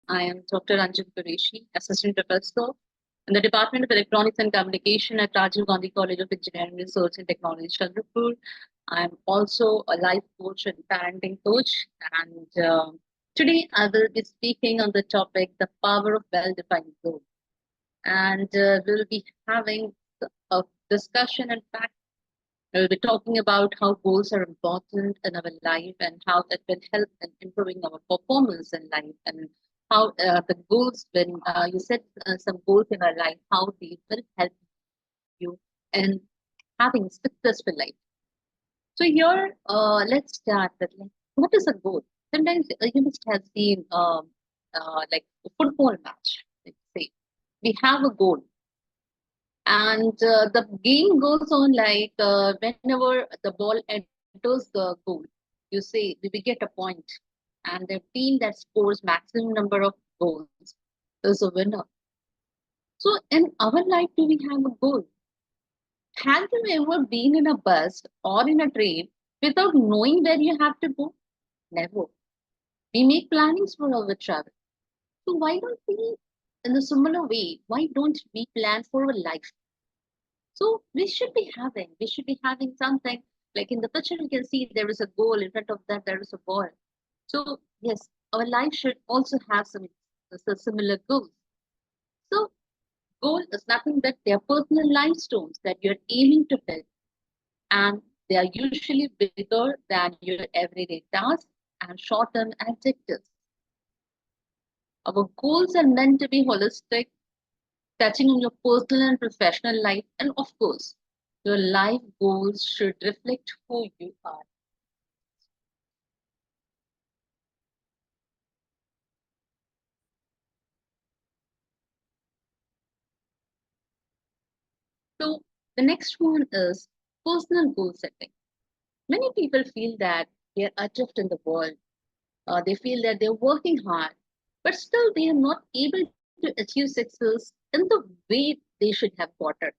I am Dr. Anjan Qureshi, Assistant Professor in the Department of Electronics and Communication at Rajiv Gandhi College of Engineering, Research and Technology, Chandrapur. I am also a life coach and parenting coach. And today I will be speaking on the topic, the power of well-defined goals. And we'll be having a discussion. In fact, we'll be talking about how goals are important in our life and how it will help in improving our performance in life and how the goals, when you set some goals in our life, how they will help you in having successful life. So here, let's start with like, what is a goal? Sometimes you must have seen like a football match. Let's say we have a goal, and the game goes on like whenever the ball enters the goal, you say we get a point, and the team that scores maximum number of goals is a winner. So in our life, do we have a goal? Have you ever been in a bus or in a train without knowing where you have to go? Never. We make plannings for our travel. So why don't we, in a similar way, why don't we plan for our life? So we should be having something like in the picture you can see there is a goal in front of that there is a ball. So yes, our life should also have some similar goals. So goal is nothing but their personal milestones that you're aiming to hit, and they are usually bigger than your everyday tasks and short-term objectives. Our goals are meant to be holistic, touching on your personal and professional life, and of course, your life goals should reflect who you are. So, the next one is personal goal setting. Many people feel that they're adrift in the world. They feel that they're working hard, but still they are not able to achieve success in the way they should have got it.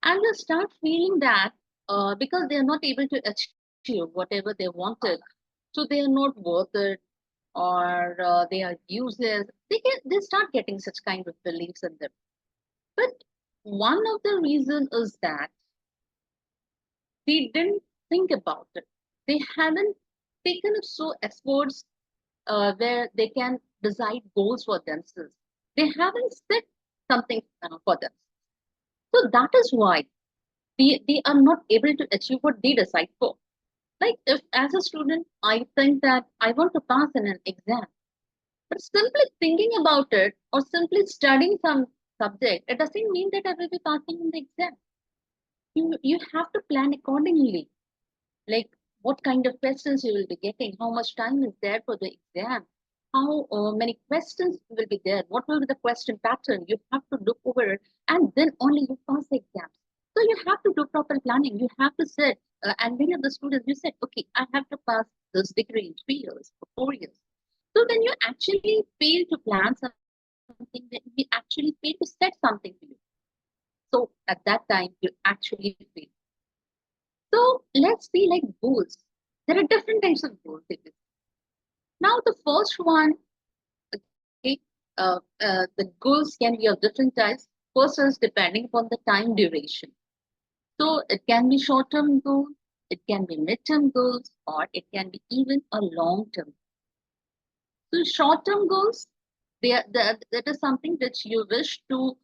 And they start feeling that because they are not able to achieve whatever they wanted, so they are not worth it, or they are useless. They start getting such kind of beliefs in them. But one of the reason is that they didn't think about it. They haven't taken it so efforts where they can decide goals for themselves. They haven't set something for them. So that is why they are not able to achieve what they decide for. Like if as a student, I think that I want to pass in an exam, but simply thinking about it or simply studying some subject, it doesn't mean that I will be passing in the exam. You have to plan accordingly. Like what kind of questions you will be getting, how much time is there for the exam, how many questions will be there, what will be the question pattern. You have to look over it, and then only you pass the exams. So you have to do proper planning. You have to set, and many of the students, you said, okay, I have to pass this degree in 3 years or 4 years. So when you actually fail to plan something, then you actually fail to set something for you. So at that time, you actually fail. So let's see like goals. There are different types of goals. Now the first one, okay, the goals can be of different types. First is depending upon the time duration. So it can be short-term goals, it can be mid-term goals, or it can be even a long-term. So short-term goals, that is something that you wish to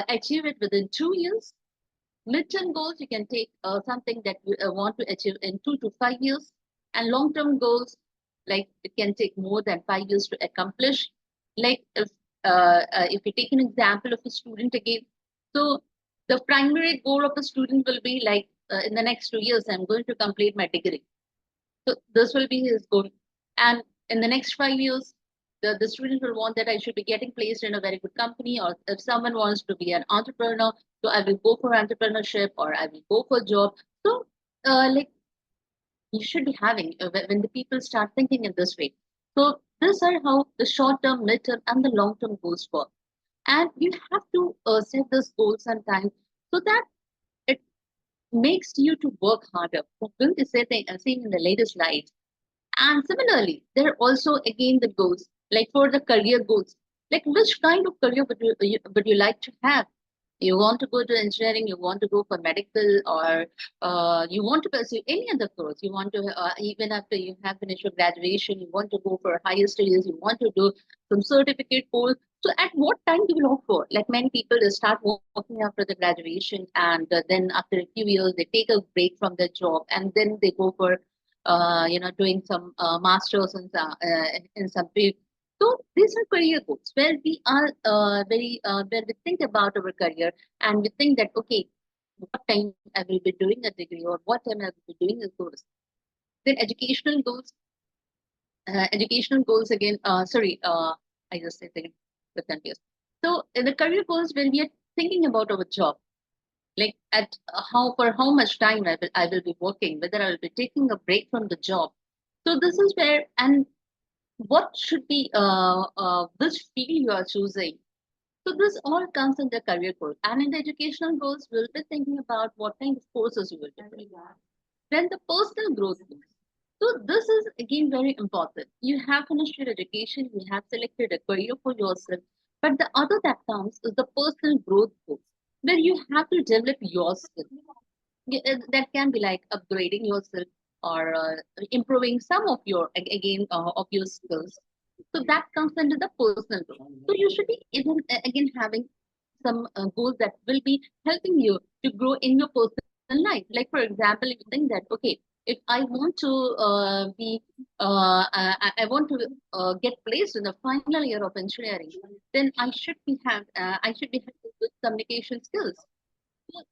achieve it within 2 years. Mid-term goals, you can take something that you want to achieve in 2 to 5 years, and long-term goals, like it can take more than 5 years to accomplish. Like if you take an example of a student again, so the primary goal of a student will be like in the next 2 years, I'm going to complete my degree. So this will be his goal. And in the next 5 years, the student will want that I should be getting placed in a very good company, or if someone wants to be an entrepreneur, so I will go for entrepreneurship or I will go for job. So like you should be having when the people start thinking in this way. So these are how the short term, mid term, and the long term goals work. And you have to set those goals sometimes so that it makes you to work harder. I'm going to say seeing in the latest slides, and similarly, there are also again the goals, like for the career goals. Like which kind of career would you like to have? You want to go to engineering, you want to go for medical, or you want to pursue any other course. You want to, even after you have finished your graduation, you want to go for higher studies, you want to do some certificate course. So at what time do you look for? Like many people, they start working after the graduation, and then after a few years, they take a break from their job, and then they go for, doing some masters in some field. So these are career goals where we are where we think about our career and we think that okay, what time I will be doing a degree or what time I will be doing a course. Then educational goals again. Sorry, I just said again, but confused. So in the career goals, when we are thinking about our job, like at how for how much time I will be working, whether I will be taking a break from the job. So this is where and what should be which field you are choosing. So this all comes in the career goal. And in the educational goals, we'll be thinking about what kind of courses you will be doing. Then the personal growth goals. So this is again very important. You have finished your education, you have selected a career for yourself, but the other that comes is the personal growth goals, where you have to develop yourself. That can be like upgrading yourself or improving some of your again of your skills. So that comes under the personal growth. So you should be even again having some goals that will be helping you to grow in your personal life. Like for example, if you think that okay, if I want to I want to get placed in the final year of engineering, then I should be having good communication skills. So,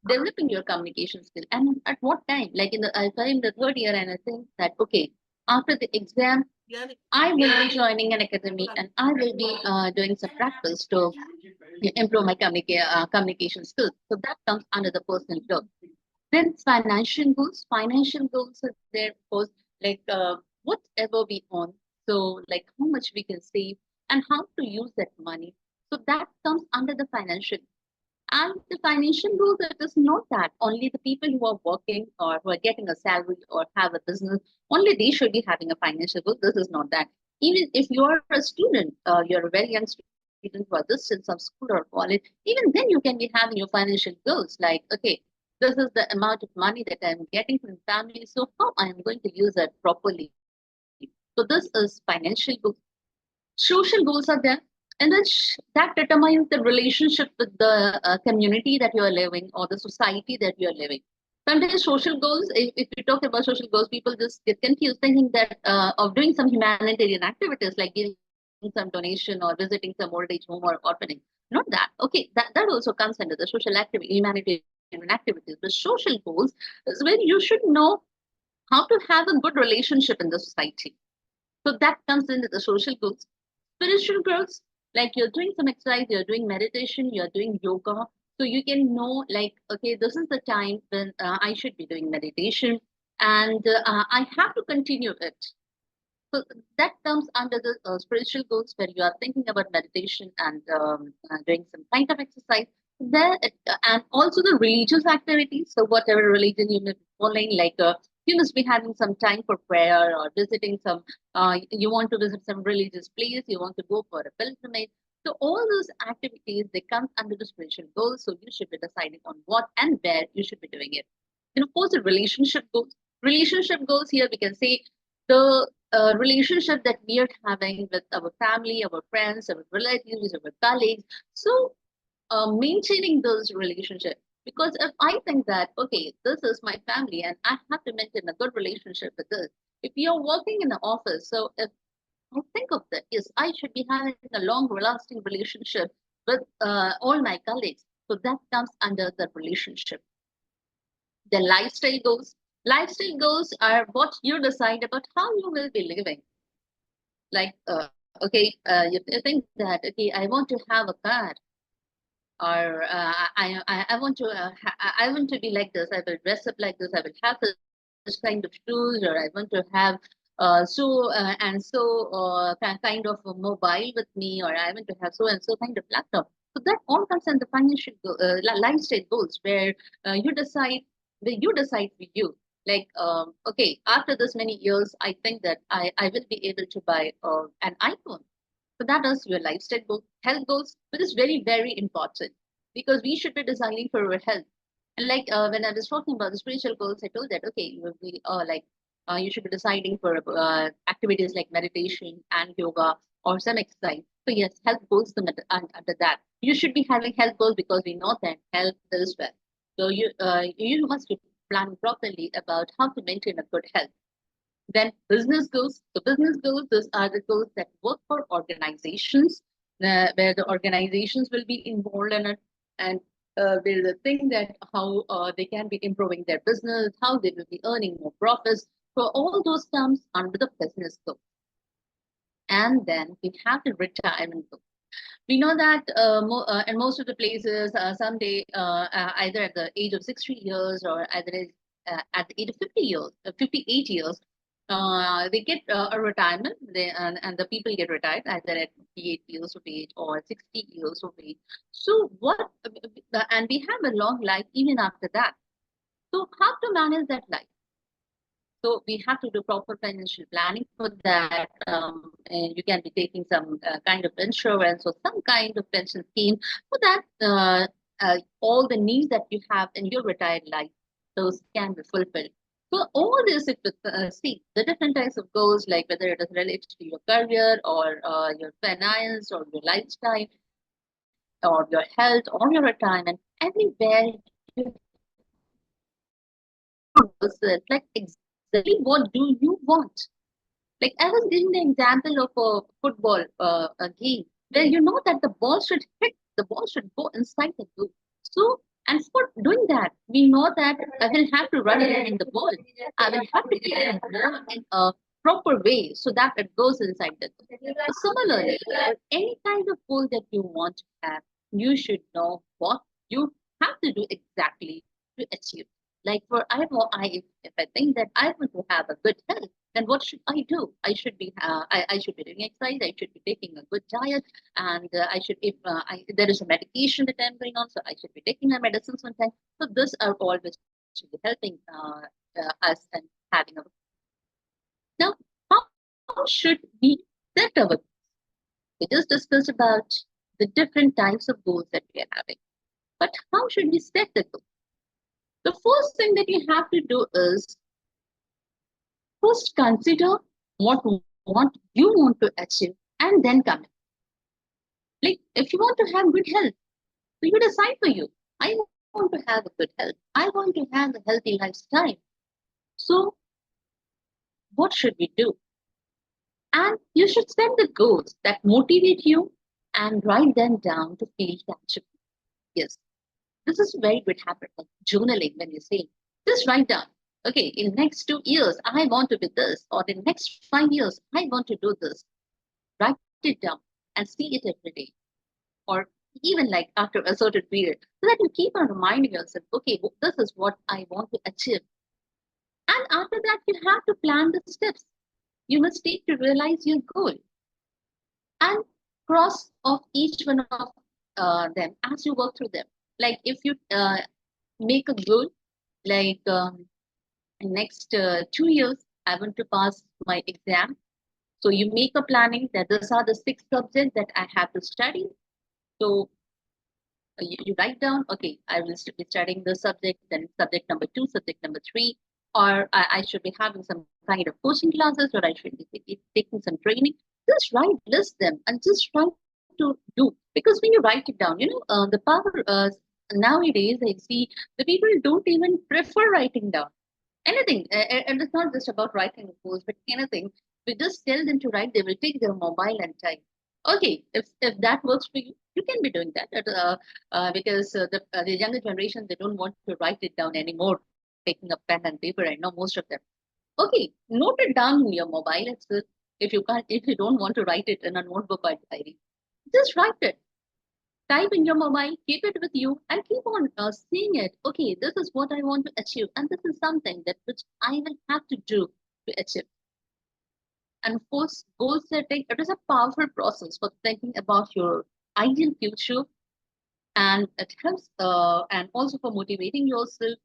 developing your communication skill and at what time like if I'm in the third year and I think that okay after the exam I will be joining an academy and I will be doing some practice to improve my communication skills. So that comes under the personal growth. Then financial goals are there, of course, like whatever we earn, so like how much we can save and how to use that money. So that comes under the financial. And the financial goals, it is not that only the people who are working or who are getting a salary or have a business, only they should be having a financial goal. This is not that. Even if you are a student, you're a very young student who are just in some school or college, even then you can be having your financial goals like, okay, this is the amount of money that I'm getting from the family, so how I am going to use that properly. So this is financial goals. Social goals are there, and then that determines the relationship with the community that you are living or the society that you are living. Sometimes social goals, if you talk about social goals, people just get confused thinking that of doing some humanitarian activities like giving some donation or visiting some old age home or orphanage. Not that. Okay, that also comes under the social activity, humanitarian activities. The social goals is where you should know how to have a good relationship in the society. So that comes into the social goals. Spiritual growth, like you're doing some exercise, you're doing meditation, you're doing yoga. So you can know, like, okay, this is the time when I should be doing meditation and I have to continue it. So that comes under the spiritual goals where you are thinking about meditation and doing some kind of exercise. And also the religious activities. So whatever religion you may be following, like you must be having some time for prayer or visiting some. You want to visit some religious place. You want to go for a pilgrimage. So all those activities they come under the spiritual goals. So you should be deciding on what and where you should be doing it. And of course, the relationship goals. Relationship goals here we can say the relationship that we are having with our family, our friends, our relatives, our colleagues. So maintaining those relationships. Because if I think that, okay, this is my family and I have to maintain a good relationship with this. If you're working in the office, so if I think of that, yes, I should be having a long, lasting relationship with all my colleagues. So that comes under the relationship. The lifestyle goals. Lifestyle goals are what you decide about how you will be living. Like, okay, you think that, okay, I want to have a car or I want to I want to be like this. I will dress up like this. I will have this kind of shoes, or I want to have kind of a mobile with me, or I want to have so and so kind of laptop. So that all comes in the financial lifestyle goals where you decide for you. Like, okay, after this many years, I think that I will be able to buy an iPhone. So that is your lifestyle goal, health goals, which is very, very important because we should be designing for our health. And like when I was talking about the spiritual goals, I told that okay, you will be you should be deciding for activities like meditation and yoga or some exercise. So yes, health goals under that. You should be having health goals because we know that health is wealth. So you must be planning properly about how to maintain a good health. Then business goals. So business goals, those are the goals that work for organizations, where the organizations will be involved in it, and where the thing that how they can be improving their business, how they will be earning more profits. So all those comes under the business goal. And then we have the retirement goal. We know that in most of the places, someday, either at the age of 60 years or either at the age of 50 years, 58 years, they get a retirement. And the people get retired either at 58 years of age or 60 years of age. So and we have a long life even after that. So how to manage that life? So we have to do proper financial planning for that. And you can be taking some kind of insurance or some kind of pension scheme so that all the needs that you have in your retired life, those can be fulfilled. So all this, if you see the different types of goals, like whether it is related to your career or your finance or your lifestyle or your health or your retirement, everywhere you like exactly what do you want. Like I was giving the example of a football a game where you know that the ball should go inside the goal. So, and for doing that, we know that I will have to run in the ball. I will have to get the ball in a proper way so that it goes inside the goal. So similarly, for any kind of goal that you want to have, you should know what you have to do exactly to achieve. Like for if I think that I want to have a good health, then what should I do? I should be doing exercise. I should be taking a good diet, and I should if there is a medication that I'm going on, so I should be taking my medicines on time. So these are all which should be helping us and having a now. How should we set our goals? We just discussed about the different types of goals that we are having, but how should we set the goal? The first thing that you have to do is first consider what what you want to achieve and then come in. Like if you want to have good health, so you decide for you. I want to have a good health. I want to have a healthy lifestyle. So what should we do? And you should set the goals that motivate you and write them down to feel tangible. Yes, this is a very good habit, like journaling when you say, just write down. Okay, in the next 2 years, I want to be this, or in the next 5 years, I want to do this. Write it down and see it every day, or even like after a certain period, so that you keep on reminding yourself, okay, this is what I want to achieve. And after that, you have to plan the steps you must take to realize your goal and cross off each one of them as you work through them. Like if you make a goal, like in next 2 years, I want to pass my exam. So you make a planning that these are the 6 subjects that I have to study. So you write down, okay, I will be studying this subject, then subject number two, subject number three, or I should be having some kind of coaching classes, or I should be taking some training. Just write, list them, and just try to do. Because when you write it down, the power nowadays, I see the people don't even prefer writing down anything. And it's not just about writing a post, but anything. We just tell them to write, they will take their mobile and type. Okay, if that works for you, you can be doing that. Because the younger generation, they don't want to write it down anymore, taking a pen and paper. I know most of them. Okay, note it down in your mobile. If you don't want to write it in a notebook or diary, just write it. Type in your mobile, keep it with you, and keep on seeing it. Okay, this is what I want to achieve, and this is something that which I will have to do to achieve. And of course, goal setting, it is a powerful process for thinking about your ideal future, and it helps and also for motivating yourself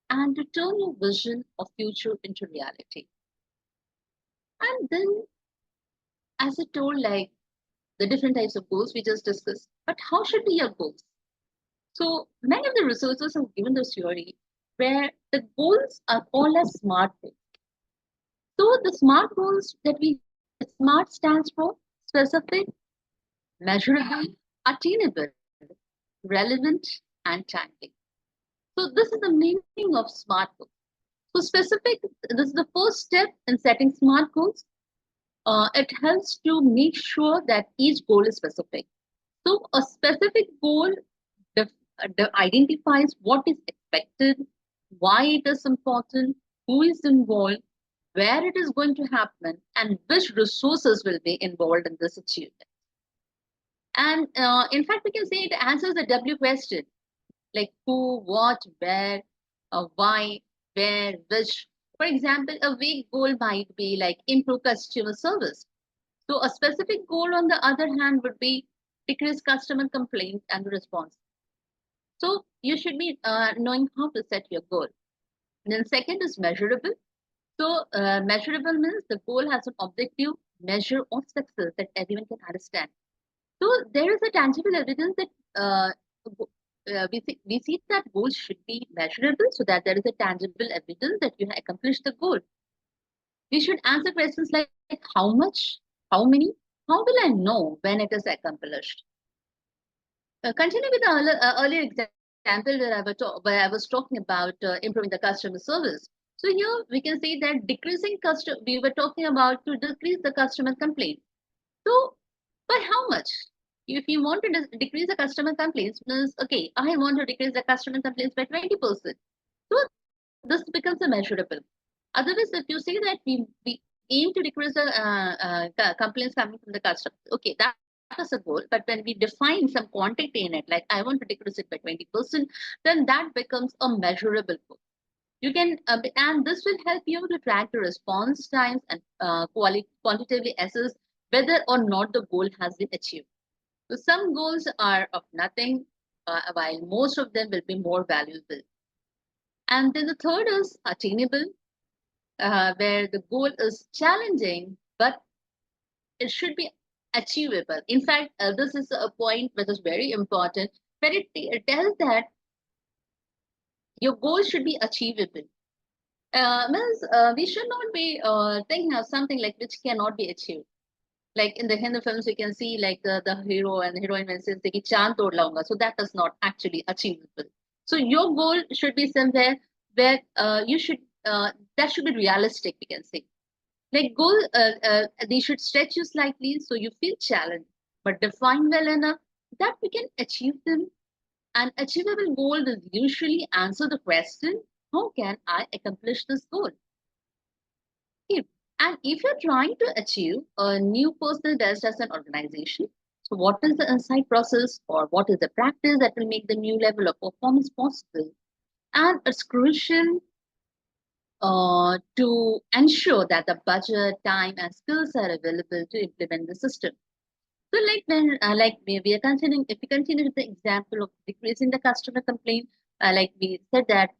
and to turn your vision of future into reality. And then, as I told, like the different types of goals we just discussed. But how should be your goals? So many of the researchers have given this theory where the goals are called as SMART goals. So the SMART goals that we SMART stands for specific, measurable, attainable, relevant, and timely. So this is the meaning of SMART goals. So specific, this is the first step in setting SMART goals. It helps to make sure that each goal is specific. So a specific goal identifies what is expected, why it is important, who is involved, where it is going to happen, and which resources will be involved in this achievement. And in fact, we can say it answers the W question, like who, what, where, why, where, which. For example, a vague goal might be like improve customer service. So a specific goal, on the other hand, would be decrease customer complaints and response. So you should be knowing how to set your goal. And then second is measurable. So measurable means the goal has an objective measure of success that everyone can understand. So there is a tangible evidence that we see that goals should be measurable so that there is a tangible evidence that you have accomplished the goal. We should answer questions like how much, how many, how will I know when it is accomplished? Continue with the earlier example where I was talking about improving the customer service. So here we can say that decreasing customer, we were talking about to decrease the customer complaint. So by how much? If you want to decrease the customer complaints, means okay, I want to decrease the customer complaints by 20%. So this becomes a measurable. Otherwise, if you say that we aim to decrease the complaints coming from the customer, okay, that is a goal. But when we define some quantity in it, like I want to decrease it by 20%, then that becomes a measurable goal. You can, and this will help you to track the response times and quantitatively assess whether or not the goal has been achieved. So some goals are of nothing, while most of them will be more valuable. And then the third is attainable, where the goal is challenging, but it should be achievable. In fact, this is a point which is very important, where it tells that your goal should be achievable. Means we should not be thinking of something like which cannot be achieved. Like in the Hindi films, we can see like the hero and the heroine when says कि चांद तोड़ लाऊंगा. So that is not actually achievable. So your goal should be somewhere where you should that should be realistic. We can say like goal they should stretch you slightly so you feel challenged, but define well enough that we can achieve them. An achievable goal will usually answer the question, how can I accomplish this goal? Okay. And if you're trying to achieve a new personal best as an organization, so what is the insight process or what is the practice that will make the new level of performance possible? And it's crucial to ensure that the budget, time, and skills are available to implement the system. So, like when, like we are continuing, if we continue with the example of decreasing the customer complaint, like we said that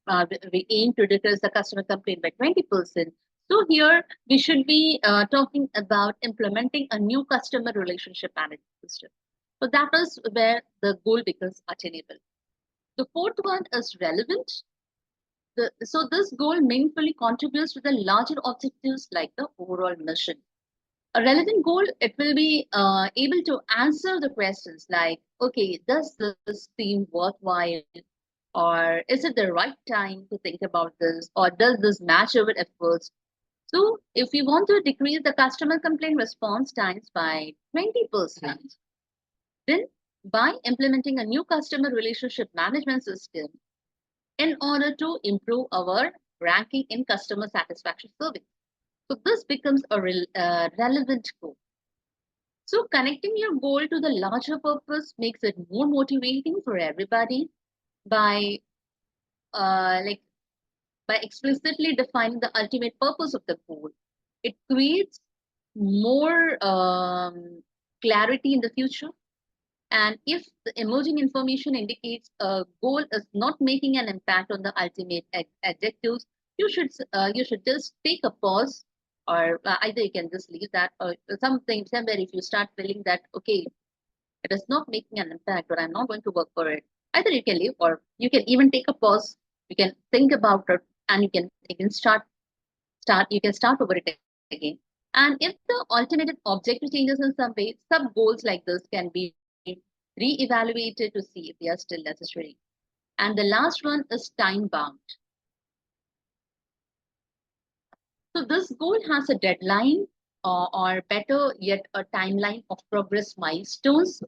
we aim to decrease the customer complaint by 20%. So here we should be talking about implementing a new customer relationship management system. So that is where the goal becomes attainable. The fourth one is relevant. So this goal meaningfully contributes to the larger objectives like the overall mission. A relevant goal, it will be able to answer the questions like, okay, does this seem worthwhile? Or is it the right time to think about this? Or does this match our efforts? So if we want to decrease the customer complaint response times by 20%, then by implementing a new customer relationship management system in order to improve our ranking in customer satisfaction survey. So this becomes a relevant goal. So connecting your goal to the larger purpose makes it more motivating for everybody by like by explicitly defining the ultimate purpose of the goal. It creates more clarity in the future. And if the emerging information indicates a goal is not making an impact on the ultimate objectives, you should just take a pause or either you can just leave that, or something somewhere if you start feeling that okay, it is not making an impact or I'm not going to work for it, either you can leave or you can even take a pause. You can think about it and you can start you can start over it again. And if the alternative objective changes in some way, sub goals like this can be re-evaluated to see if they are still necessary. And the last one is time bound. So this goal has a deadline, or better yet, a timeline of progress milestones.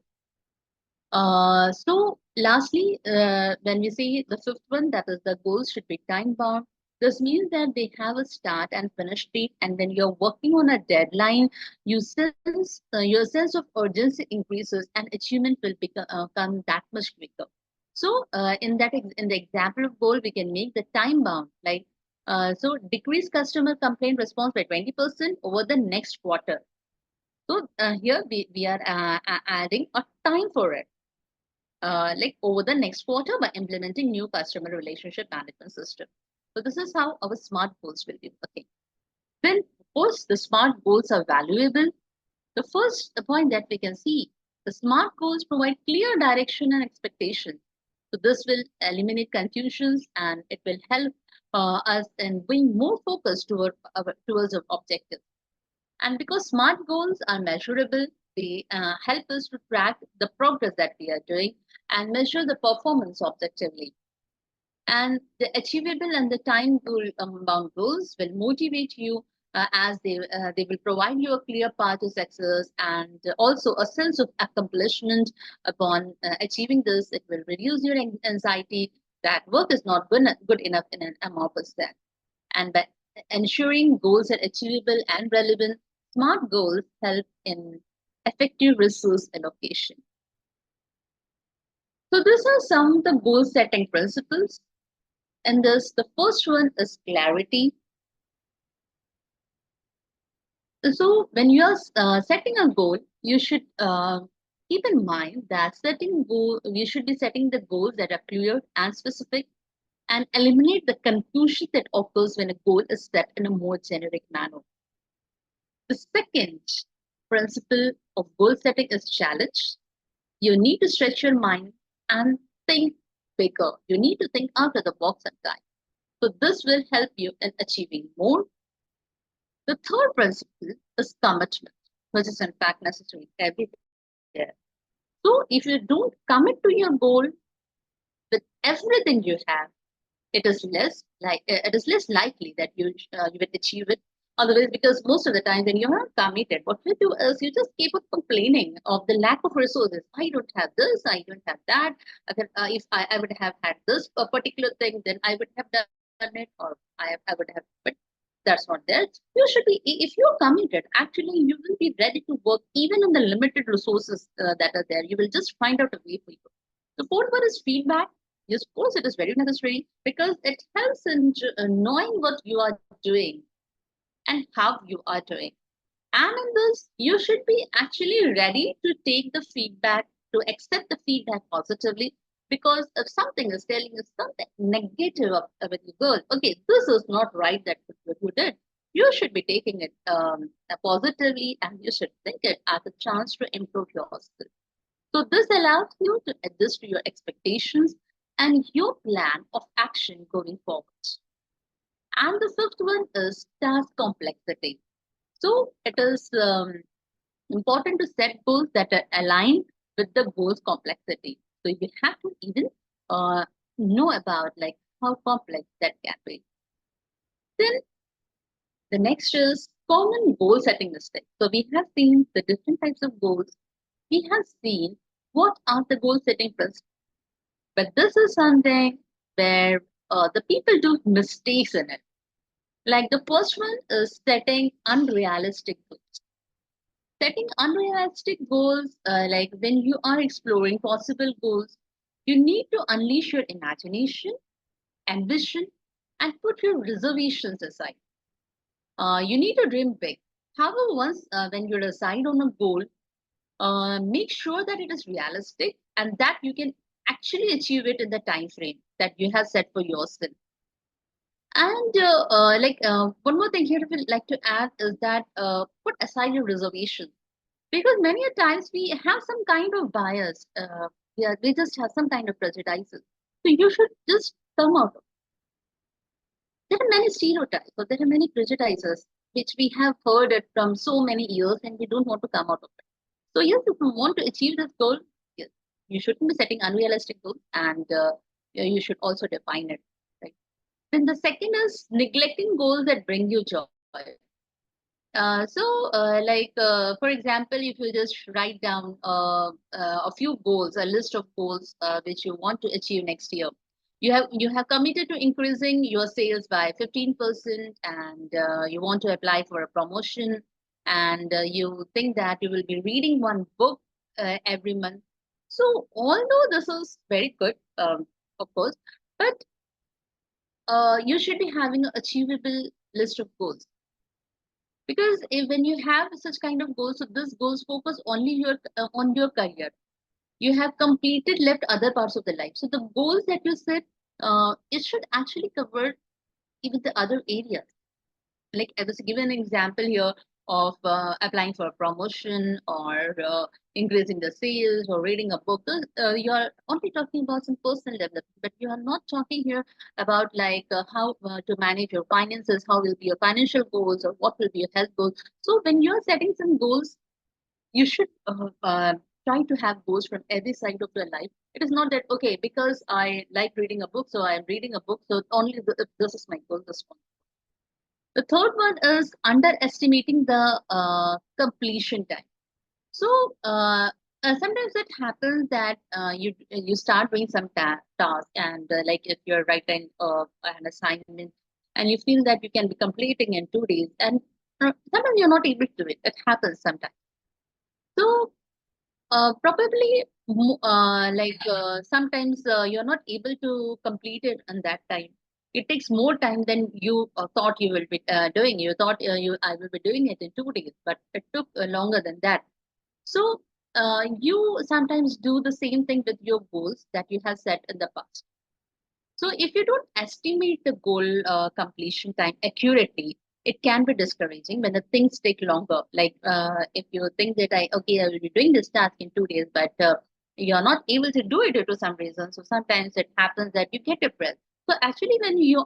So lastly, when we say the fifth one, that is the goals should be time bound. This means that they have a start and finish date, and when you're working on a deadline, your sense of urgency increases, and achievement will come that much quicker. So in the example of goal, we can make the time bound, like so decrease customer complaint response by 20% over the next quarter. So here we are adding a time for it, like over the next quarter by implementing new customer relationship management system. So this is how our smart goals will be working. Then, of course, the smart goals are valuable. The first point that we can see, the smart goals provide clear direction and expectation. So this will eliminate confusions and it will help us in being more focused towards our objectives. And because smart goals are measurable, they help us to track the progress that we are doing and measure the performance objectively. And the achievable and the time bound goals will motivate you, as they will provide you a clear path to success and also a sense of accomplishment upon achieving this. It will reduce your anxiety that work is not good enough in an amorphous sense. And by ensuring goals are achievable and relevant, smart goals help in effective resource allocation. So these are some of the goal setting principles. And this, the first one is clarity. So when you are setting a goal, you should keep in mind that you should be setting the goals that are clear and specific and eliminate the confusion that occurs when a goal is set in a more generic manner. The second principle of goal setting is challenge. You need to stretch your mind and think bigger. You need to think out of the box sometimes. So this will help you in achieving more. The third principle is commitment, which is in fact necessary everywhere. So if you don't commit to your goal with everything you have, it is less likely that you will achieve it. Otherwise, because most of the time when you're not committed, what you do is you just keep on complaining of the lack of resources. I don't have this, I don't have that. If I would have had this particular thing, then I would have done it, or I would have. But that's not there. You should be, if you're committed, actually you will be ready to work even on the limited resources that are there. You will just find out a way for you. The fourth one is feedback. Yes, of course, it is very necessary because it helps in knowing what you are doing and how you are doing. And in this, you should be actually ready to take the feedback, to accept the feedback positively. Because if something is telling you something negative with your girl, okay, this is not right that you did. You should be taking it positively and you should think it as a chance to improve yourself. So this allows you to adjust to your expectations and your plan of action going forward. And the fifth one is task complexity. So it is important to set goals that are aligned with the goal's complexity. So you have to even uh, know about like how complex that can be. Then the next is common goal setting mistakes. So we have seen the different types of goals. We have seen what are the goal setting principles. But this is something where the people do mistakes in it. Like the first one is setting unrealistic goals. Setting unrealistic goals, like when you are exploring possible goals, you need to unleash your imagination, ambition, and put your reservations aside. You need to dream big. However, once when you decide on a goal, make sure that it is realistic and that you can actually achieve it in the time frame that you have set for yourself. And one more thing here I would like to add is that put aside your reservation, because many a times we have some kind of bias. Yeah, we just have some kind of prejudices. So you should just come out of. There are many stereotypes, or there are many prejudices which we have heard it from so many years, and we don't want to come out of it. So yes, if you want to achieve this goal, yes, you shouldn't be setting unrealistic goals, and you should also define it. Right. Then the second is neglecting goals that bring you joy. For example, if you just write down a few goals, a list of goals which you want to achieve next year, you have committed to increasing your sales by 15%, and you want to apply for a promotion, and you think that you will be reading one book every month. So, although this is very good, of course, but you should be having an achievable list of goals, because when you have such kind of goals, so this goals focus only on your career. You have completed left other parts of the life. So the goals that you set, it should actually cover even the other areas. Like I was given an example here of applying for a promotion, or increasing the sales, or reading a book. You are only talking about some personal development, but you are not talking here about like how to manage your finances, how will be your financial goals, or what will be your health goals. So when you are setting some goals, you should try to have goals from every side of your life. It is not that, okay, because I like reading a book, so I am reading a book, so only this is my goal, this one. The third one is underestimating the completion time. So sometimes it happens that you start doing some task, and like if you're writing an assignment, and you feel that you can be completing in 2 days, and sometimes you're not able to do it. It happens sometimes. So probably sometimes you're not able to complete it in that time. It takes more time than you thought you will be doing. You thought I will be doing it in 2 days, but it took longer than that. So you sometimes do the same thing with your goals that you have set in the past. So if you don't estimate the goal completion time accurately, it can be discouraging when the things take longer. Like if you think that I will be doing this task in 2 days, but you're not able to do it due to some reason. So sometimes it happens that you get depressed. So actually, when you're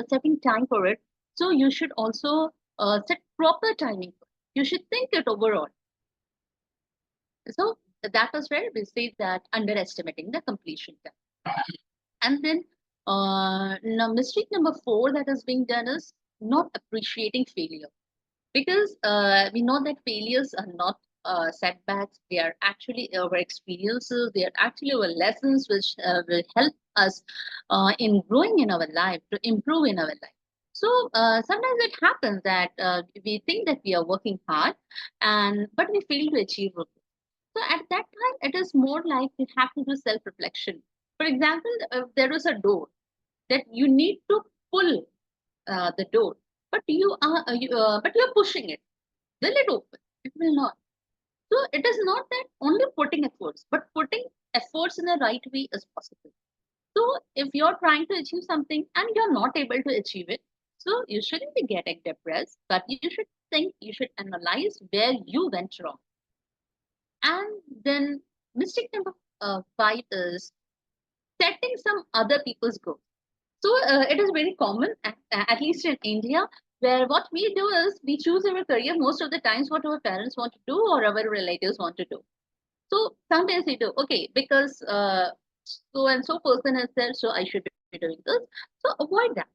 setting time for it, so you should also set proper timing. You should think it overall. So that was where we say that underestimating the completion time. And then now mistake number four that is being done is not appreciating failure, because we know that failures are not setbacks. They are actually our experiences. They are actually our lessons, which will help us in growing in our life, to improve in our life. So sometimes it happens that we think that we are working hard, and but we fail to achieve our goals. So at that time, it is more like we have to do self-reflection. For example, there is a door that you need to pull the door, but but you're pushing it. Will it open? It will not. So it is not that only putting efforts, but putting efforts in the right way is possible. So if you're trying to achieve something and you're not able to achieve it, so you shouldn't be getting depressed, but you should think, you should analyze where you went wrong. And then mistake number five is setting some other people's goals. So it is very common, at least in India, where what we do is we choose our career most of the times what our parents want to do or our relatives want to do. So sometimes we do, okay, because so and so person has said, so I should be doing this. So avoid that.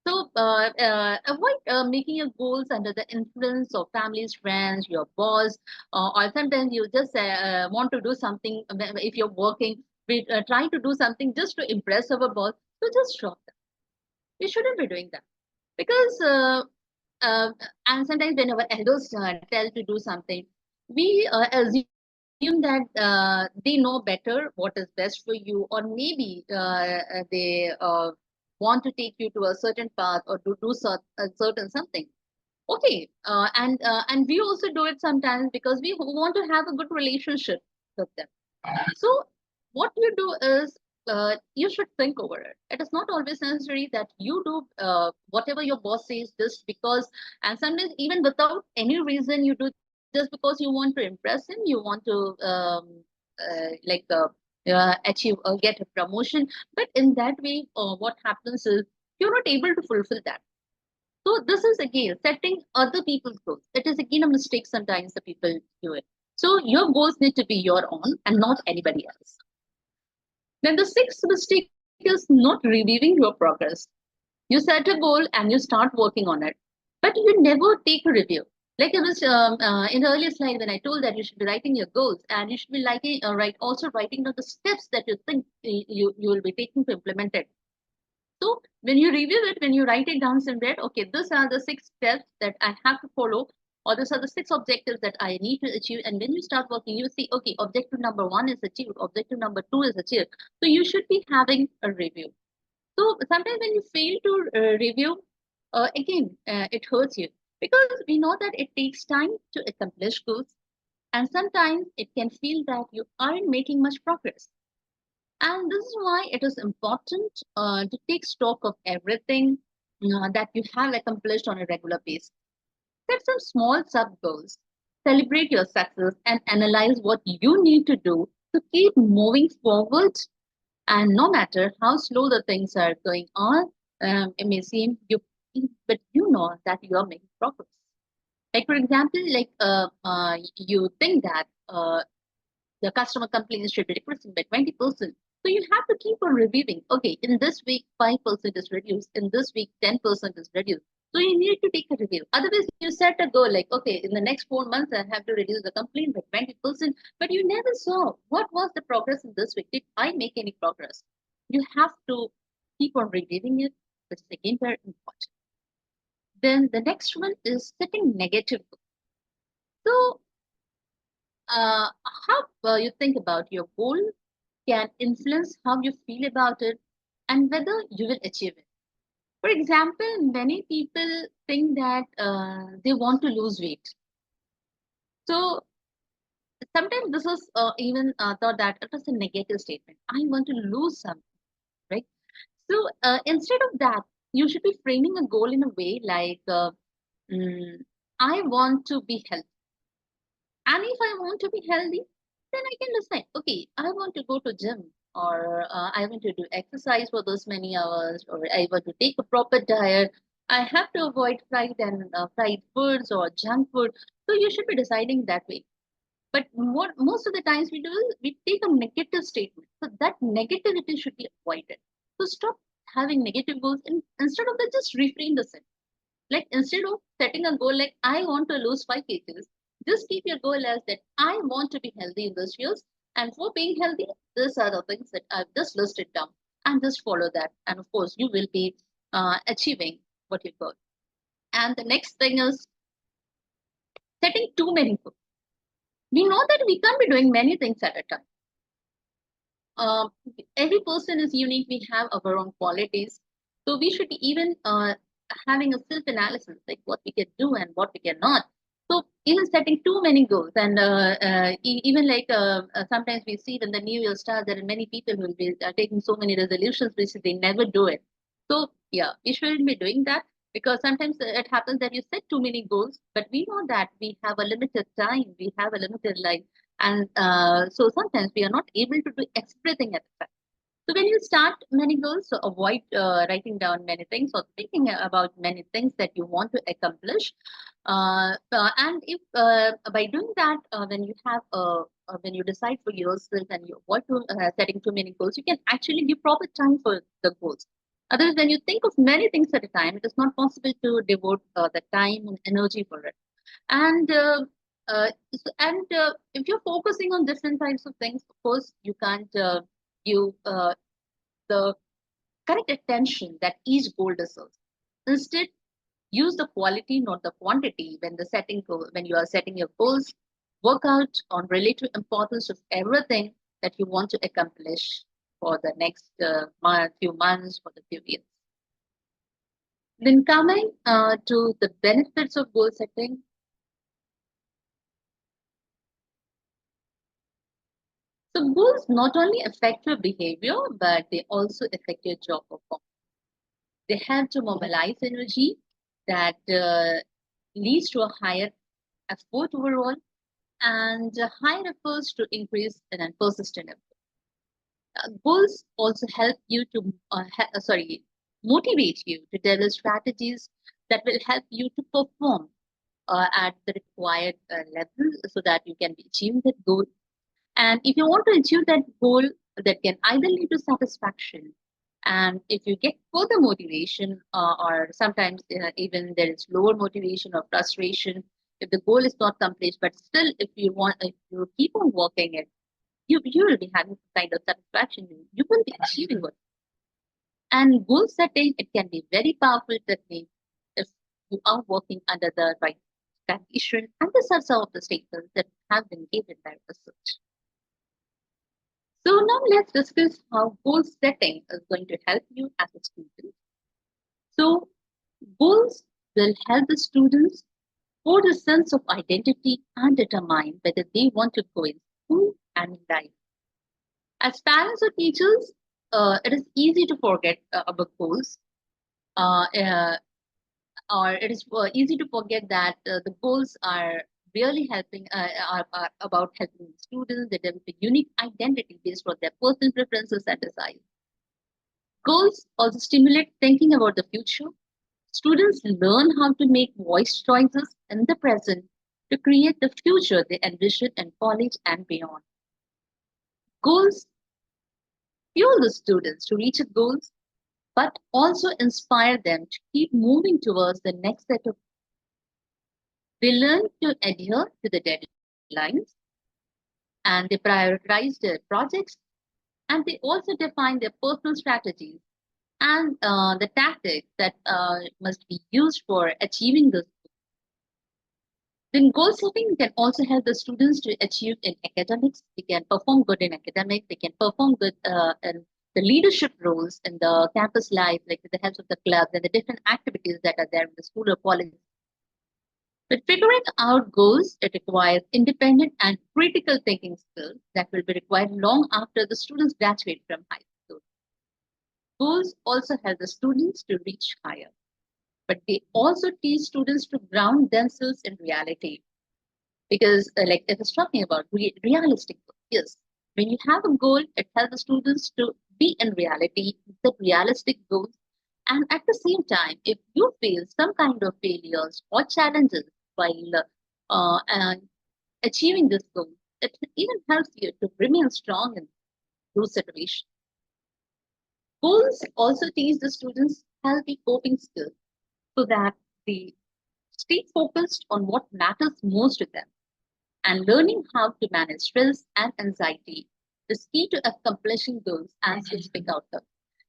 So avoid making your goals under the influence of families, friends, your boss, or sometimes you just want to do something. If you're working, we try to do something just to impress our boss. So just stop that. We shouldn't be doing that, because and sometimes when our elders tell to do something, we assume that they know better what is best for you, or maybe they want to take you to a certain path, or to do a certain something. Okay, and we also do it sometimes because we want to have a good relationship with them. So what you do is you should think over it. It is not always necessary that you do whatever your boss says just because, and sometimes even without any reason, you do just because you want to impress him, you want to achieve or get a promotion. But in that way, what happens is you're not able to fulfill that. So this is again setting other people's goals. It is again a mistake sometimes the people do it. So your goals need to be your own and not anybody else. Then the sixth mistake is not reviewing your progress. You set a goal and you start working on it, but you never take a review. Like I was in the earlier slide when I told that you should be writing your goals and you should be liking, also writing down the steps that you think you will be taking to implement it. So when you review it, when you write it down somewhere, okay, these are the six steps that I have to follow, or these are the six objectives that I need to achieve. And when you start working, you see, okay, objective number one is achieved, objective number two is achieved. So you should be having a review. So sometimes when you fail to review, it hurts you because we know that it takes time to accomplish goals, and sometimes it can feel that you aren't making much progress. And this is why it is important to take stock of everything that you have accomplished on a regular basis. Set some small sub goals, celebrate your success, and analyze what you need to do to keep moving forward. And no matter how slow the things are going on, it may seem but you know that you are making progress. Like for example, you think that the customer complaints should be decreasing by 20%. So you have to keep on reviewing. Okay, in this week, 5% is reduced. In this week, 10% is reduced. So you need to take a review. Otherwise, you set a goal like, okay, in the next 4 months, I have to reduce the complaint by 20%. But you never saw what was the progress in this week. Did I make any progress? You have to keep on reviewing it, which is again very important. Then the next one is setting negative goals. So how you think about your goal can influence how you feel about it and whether you will achieve it. For example, many people think that they want to lose weight. So sometimes this is even thought that it is a negative statement. I want to lose something, right? So instead of that, you should be framing a goal in a way like, mm, I want to be healthy. And if I want to be healthy, then I can decide, okay, I want to go to gym or I want to do exercise for those many hours or I want to take a proper diet. I have to avoid fried foods or junk food. So you should be deciding that way. But what most of the times we do is we take a negative statement. So that negativity should be avoided. So stop having negative goals and instead of that, just reframe the sentence. Like instead of setting a goal like I want to lose 5 kgs, just keep your goal as that I want to be healthy in this years. And for being healthy, these are the things that I've just listed down and just follow that. And of course, you will be achieving what you got. And the next thing is setting too many goals. We know that we can't be doing many things at a time. Um, every person is unique. We have our own qualities. So we should be even having a self-analysis, like what we can do and what we cannot. So even setting too many goals and even sometimes we see when the new year starts, there are many people who will be taking so many resolutions, which they never do it. So yeah, we shouldn't be doing that because sometimes it happens that you set too many goals, but we know that we have a limited time, we have a limited life and so sometimes we are not able to do everything at the time. So when you start many goals, so avoid writing down many things or thinking about many things that you want to accomplish. And if by doing that, when you decide for yourself and you avoid setting too many goals, you can actually give proper time for the goals. Otherwise, when you think of many things at a time, it is not possible to devote the time and energy for it. And if you're focusing on different types of things, of course, you can't give the correct attention that each goal deserves. Instead, use the quality, not the quantity, when you are setting your goals. Work out on relative importance of everything that you want to accomplish for the next few months, for the few years. Then coming to the benefits of goal setting, So goals not only affect your behavior, but they also affect your job performance. They help to mobilize energy that leads to a higher effort overall and higher efforts to increase and persistent effort. Goals also help you to, motivate you to develop strategies that will help you to perform at the required level so that you can be achieving that goal. And if you want to achieve that goal, that can either lead to satisfaction, and if you get further motivation, or sometimes even there is lower motivation or frustration if the goal is not complete, but still, if you keep on working it, you will be having some kind of satisfaction. You will be achieving it. And goal setting, it can be very powerful technique if you are working under the right condition, and these are some of the statements that have been given by research. So now let's discuss how goal setting is going to help you as a student. So goals will help the students hold a sense of identity and determine whether they want to go in school and in life. As parents or teachers, it is easy to forget about goals, uh, uh, or it is easy to forget that the goals are really helping, are about helping students. They develop a unique identity based on their personal preferences and desires. Goals also stimulate thinking about the future. Students learn how to make voice choices in the present to create the future they envision in college and beyond. Goals fuel the students to reach their goals, but also inspire them to keep moving towards the next set of. They learn to adhere to the deadlines and they prioritize their projects and they also define their personal strategies and the tactics that must be used for achieving this. Then goal setting can also help the students to achieve in academics. They can perform good in academics. They can perform good in the leadership roles in the campus life, like with the help of the clubs and the different activities that are there in the school or college. But figuring out goals, it requires independent and critical thinking skills that will be required long after the students graduate from high school. Goals also help the students to reach higher, but they also teach students to ground themselves in reality. Because, like I was talking about, realistic goals. Yes, when you have a goal, it helps the students to be in reality, set realistic goals. And at the same time, if you face some kind of failures or challenges while achieving this goal, it even helps you to remain strong in those situations. Goals also teach the students healthy coping skills so that they stay focused on what matters most to them. And learning how to manage stress and anxiety is key to accomplishing goals and specific outcomes.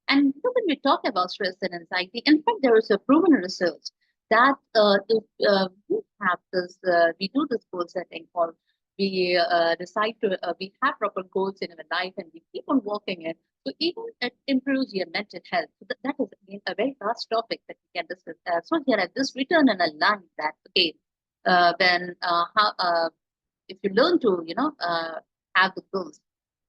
And when we talk about stress and anxiety, in fact, there is a proven research that if we do this goal setting, or we decide to we have proper goals in our life and we keep on working it, so even it improves your mental health. So that is again a very vast topic that we can discuss. So here I've just written in a line that okay, when how if you learn to have the goals,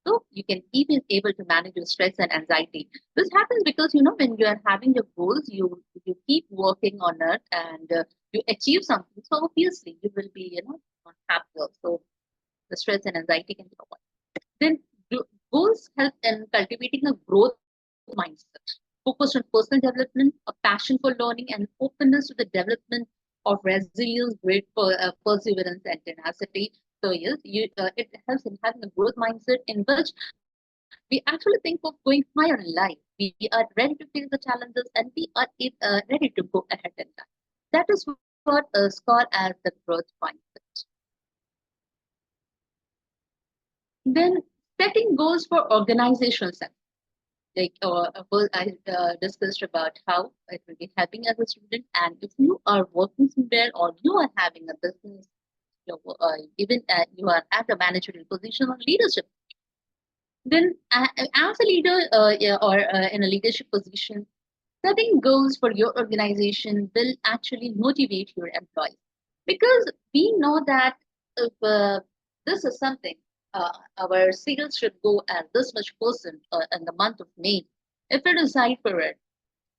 so you can even able to manage your stress and anxiety. This happens because when you are having your goals, you keep working on it and you achieve something, so obviously you will be happier, so the stress and anxiety can be avoided. Then goals help in cultivating a growth mindset focused on personal development, a passion for learning, and openness to the development of resilience, great perseverance, and tenacity. So yes, it helps in having a growth mindset in which we actually think of going higher in life. We are ready to face the challenges and we are ready to go ahead in life. That is what is called as the growth mindset. Then setting goals for organizational success. Like I discussed about how it will be helping as a student, and if you are working somewhere or you are having a business, even you are at a managerial position or leadership, then as a leader yeah, or in a leadership position, setting goals for your organization will actually motivate your employees, because we know that if this is something. our sales should go at this much percent in the month of May. If we decide for it,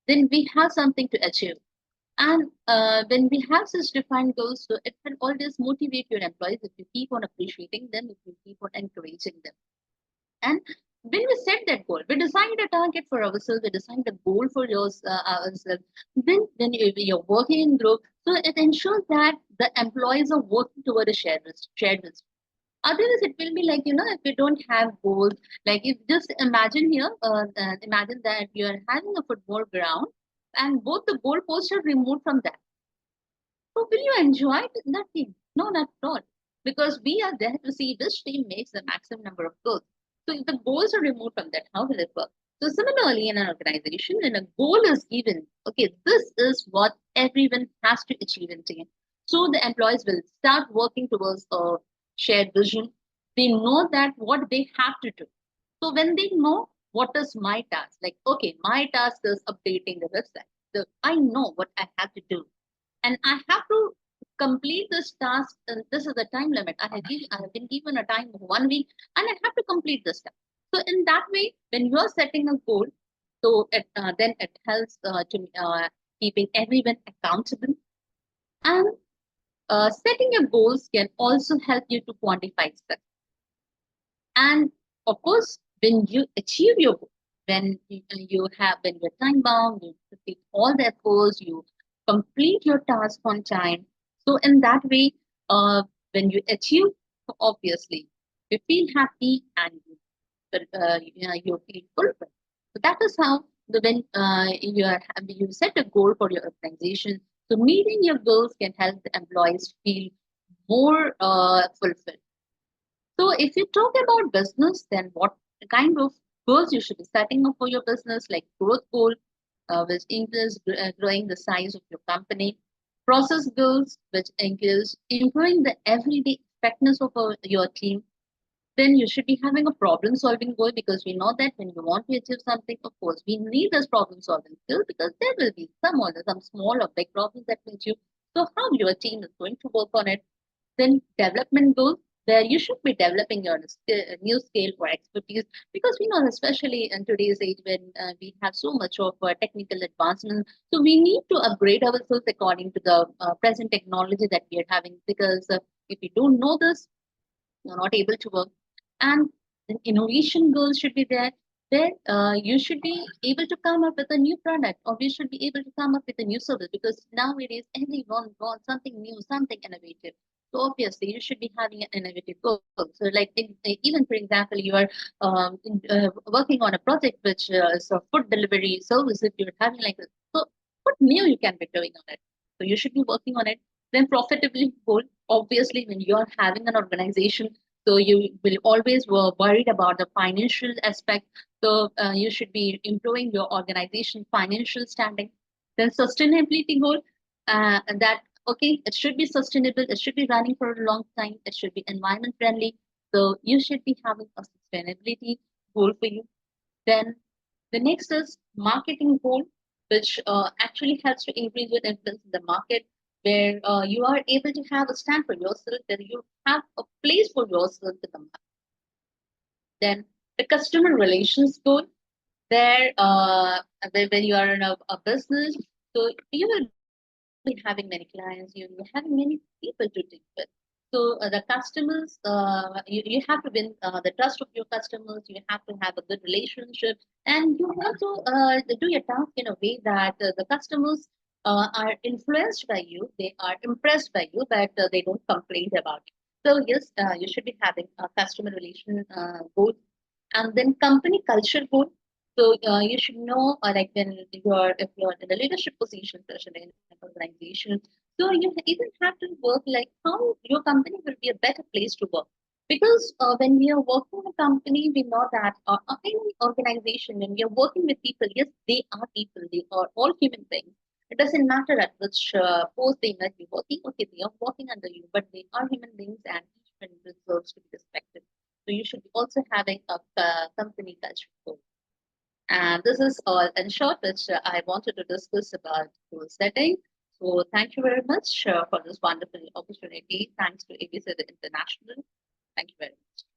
then we have something to achieve. And when we have such defined goals, so it will always motivate your employees if you keep on appreciating them, if you keep on encouraging them. And when we set that goal, we design a target for ourselves, we design the goal for ourselves. Then, you're working in group, so it ensures that the employees are working toward a shared vision. Otherwise, it will be like, if we don't have goals, like if just imagine here, imagine that you're having a football ground and both the goalposts are removed from that. So will you enjoy that team? No, not at all. Because we are there to see which team makes the maximum number of goals. So if the goals are removed from that, how will it work? So similarly, in an organization, when a goal is given, okay, this is what everyone has to achieve in team. So the employees will start working towards a shared vision. They know that what they have to do. So when they know what is my task, like, okay, my task is updating the website. So I know what I have to do and I have to complete this task. And this is the time limit. I have been given a time of 1 week, and I have to complete this task. So in that way, when you are setting a goal, so then it helps to keeping everyone accountable. And setting your goals can also help you to quantify success. And of course, when you achieve your goal, when you're time bound, you take all the efforts, you complete your task on time. So in that way, when you achieve, obviously, you feel happy and you feel fulfilled. So that is how when you set a goal for your organization. So meeting your goals can help the employees feel more fulfilled. So if you talk about business, then what kind of goals you should be setting up for your business, like growth goal, which includes growing the size of your company, process goals, which includes improving the everyday effectiveness of your team. Then you should be having a problem solving goal because we know that when you want to achieve something, of course, we need this problem solving skill because there will be some small or big problems that will you. So how your team is going to work on it, then development goals, where you should be developing your new skill or expertise because we know, especially in today's age when we have so much of technical advancement, so we need to upgrade ourselves according to the present technology that we are having because if we don't know this, you're not able to work. And then innovation goals should be there. There, you should be able to come up with a new product, or we should be able to come up with a new service because nowadays everyone wants something new, something innovative. So obviously, you should be having an innovative goal. So, like even for example, you are working on a project which is a food delivery service. If you're having like this, so what new you can be doing on it. So you should be working on it. Then profitably goal. Obviously, when you're having an organization, so you will always were worried about the financial aspect. So you should be improving your organization financial standing. Then sustainability goal, that okay, it should be sustainable, it should be running for a long time, it should be environment friendly. So you should be having a sustainability goal for you. Then the next is marketing goal, which actually helps to increase your influence in the market, where you are able to have a stand for yourself, that you have a place for yourself in the market. Then the customer relations goal, there when you are in a business, so you will be having many clients, you will be having many people to deal with. So the customers, you have to win the trust of your customers. You have to have a good relationship, and you also do your task in a way that the customers are influenced by you, they are impressed by you, but they don't complain about it. So yes, you should be having a customer relation goal, and then company culture goal. So you should know, like when you're if you're in a leadership position, especially in an organization, so you even have to work like how your company will be a better place to work. Because when we are working in a company, we know that in an organization, when we are working with people, yes, they are people, they are all human beings. It doesn't matter at which post they might be working. Okay, they are working under you, but they are human beings, and each one deserves to be respected. So you should be also having a company culture code. And this is all in short, which I wanted to discuss about goal setting. So thank you very much for this wonderful opportunity. Thanks to ABC International. Thank you very much.